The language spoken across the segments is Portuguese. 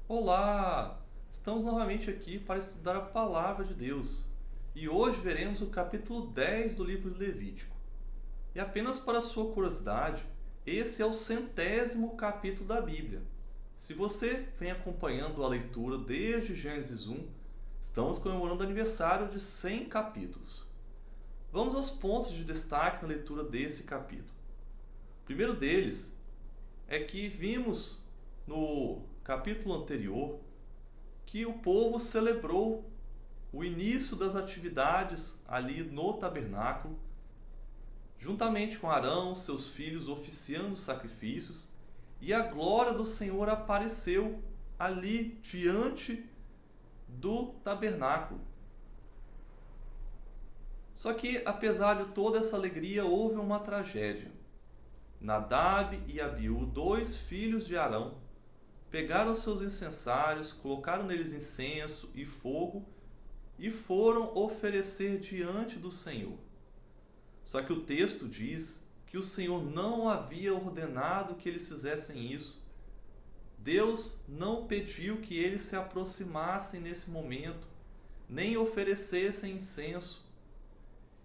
Olá! Estamos novamente aqui para estudar a Palavra de Deus e hoje veremos o capítulo 10 do livro de Levítico. E apenas para sua curiosidade, esse é o 100º capítulo da Bíblia. Se você vem acompanhando a leitura desde Gênesis 1, estamos comemorando o aniversário de 100 capítulos. Vamos aos pontos de destaque na leitura desse capítulo. O primeiro deles é que vimos no capítulo anterior que o povo celebrou o início das atividades ali no tabernáculo, juntamente com Arão, seus filhos oficiando os sacrifícios, e a glória do Senhor apareceu ali diante do tabernáculo. Só que, apesar de toda essa alegria, houve uma tragédia. Nadab e Abiú, dois filhos de Arão, pegaram seus incensários, colocaram neles incenso e fogo e foram oferecer diante do Senhor. Só que o texto diz que o Senhor não havia ordenado que eles fizessem isso. Deus não pediu que eles se aproximassem nesse momento, nem oferecessem incenso.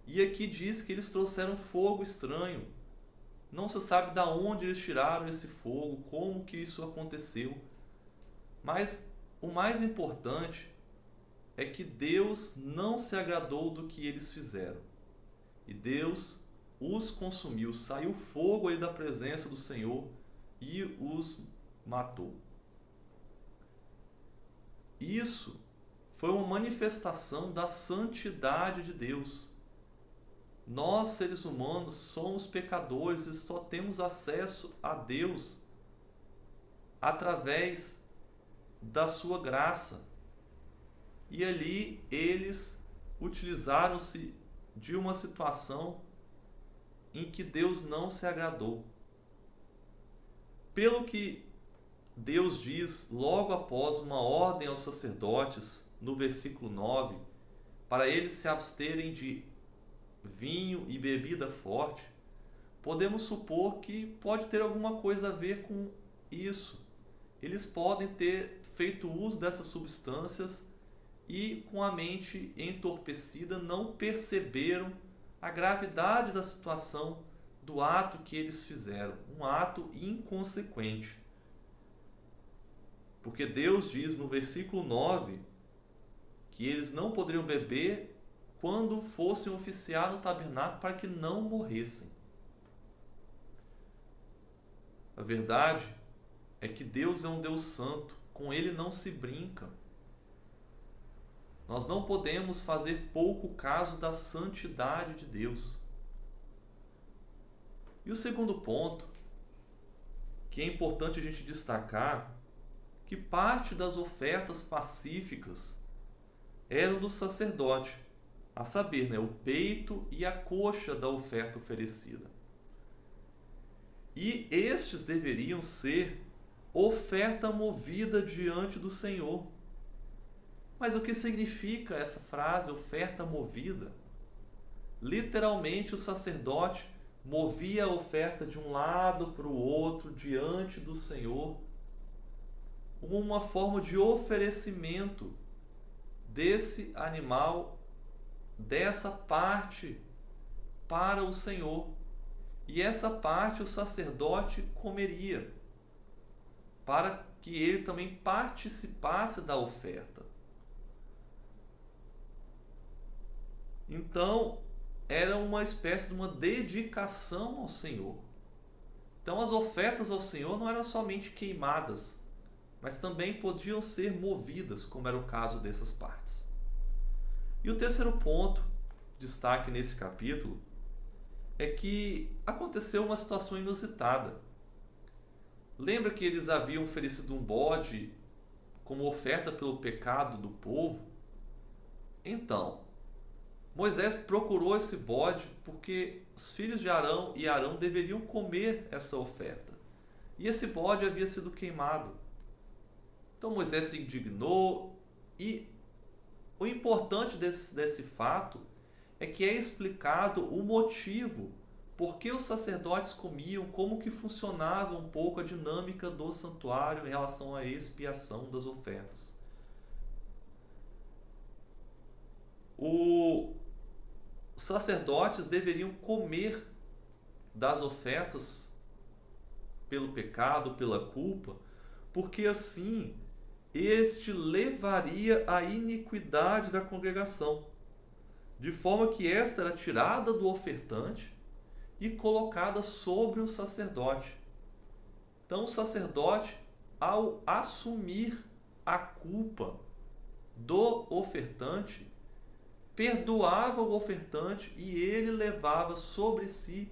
E aqui diz que eles trouxeram fogo estranho. Não se sabe de onde eles tiraram esse fogo, como que isso aconteceu. Mas o mais importante é que Deus não se agradou do que eles fizeram. E Deus os consumiu, saiu fogo aí da presença do Senhor e os matou. Isso foi uma manifestação da santidade de Deus. Nós, seres humanos, somos pecadores e só temos acesso a Deus através da sua graça. E ali eles utilizaram-se de uma situação em que Deus não se agradou. Pelo que Deus diz logo após uma ordem aos sacerdotes, no versículo 9, para eles se absterem de vinho e bebida forte, podemos supor que pode ter alguma coisa a ver com isso. Eles podem ter feito uso dessas substâncias e, com a mente entorpecida, não perceberam a gravidade da situação do ato que eles fizeram, um ato inconsequente. Porque Deus diz no versículo 9 que eles não poderiam beber quando fossem oficiar no tabernáculo para que não morressem. A verdade é que Deus é um Deus santo, com Ele não se brinca. Nós não podemos fazer pouco caso da santidade de Deus. E o segundo ponto, que é importante a gente destacar, que parte das ofertas pacíficas eram do sacerdote, a saber, o peito e a coxa da oferta oferecida. E estes deveriam ser oferta movida diante do Senhor. Mas o que significa essa frase, oferta movida? Literalmente, o sacerdote movia a oferta de um lado para o outro diante do Senhor, como uma forma de oferecimento desse animal, dessa parte para o Senhor. E essa parte o sacerdote comeria, para que ele também participasse da oferta. Então, era uma espécie de uma dedicação ao Senhor. Então, as ofertas ao Senhor não eram somente queimadas, mas também podiam ser movidas, como era o caso dessas partes. E o terceiro ponto, destaque nesse capítulo, é que aconteceu uma situação inusitada. Lembra que eles haviam oferecido um bode como oferta pelo pecado do povo? Então, Moisés procurou esse bode porque os filhos de Arão e Arão deveriam comer essa oferta. E esse bode havia sido queimado. Então Moisés se indignou e o importante desse fato é que é explicado o motivo por que os sacerdotes comiam, como que funcionava um pouco a dinâmica do santuário em relação à expiação das ofertas. Os sacerdotes deveriam comer das ofertas pelo pecado, pela culpa, porque assim este levaria à iniquidade da congregação, de forma que esta era tirada do ofertante e colocada sobre o sacerdote. Então o sacerdote, ao assumir a culpa do ofertante, perdoava o ofertante e ele levava sobre si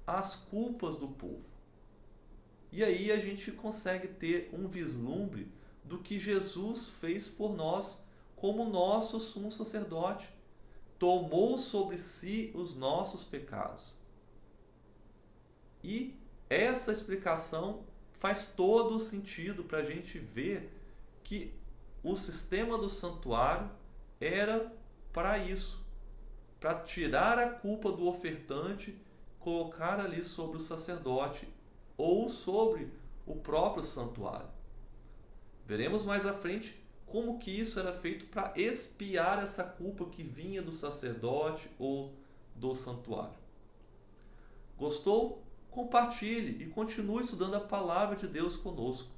as culpas do povo. E aí a gente consegue ter um vislumbre do que Jesus fez por nós como nosso sumo sacerdote. Tomou sobre si os nossos pecados. E essa explicação faz todo o sentido para a gente ver que o sistema do santuário era para isso, para tirar a culpa do ofertante, colocar ali sobre o sacerdote ou sobre o próprio santuário. Veremos mais à frente como que isso era feito para expiar essa culpa que vinha do sacerdote ou do santuário. Gostou? Compartilhe e continue estudando a palavra de Deus conosco.